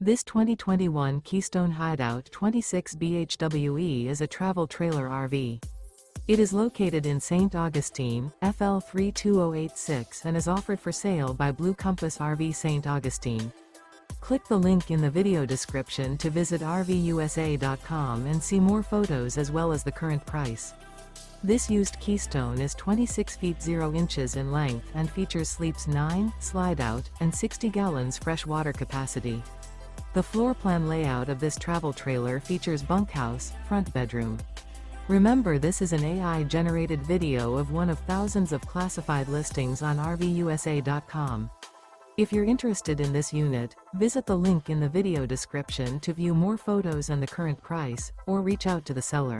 This 2021 Keystone Hideout 26 bhwe is a travel trailer RV. It is located in St. Augustine, FL 32086 and is offered for sale by Blue Compass RV St. Augustine. Click the link in the video description to visit RVUSA.com and see more photos as well as the current price. This used Keystone is 26 feet 0 inches in length and features sleeps 9, Slideout, and 60 gallons fresh water capacity. The floor plan layout of this travel trailer features bunkhouse, front bedroom. Remember, this is an AI-generated video of one of thousands of classified listings on RVUSA.com. If you're interested in this unit, visit the link in the video description to view more photos and the current price, or reach out to the seller.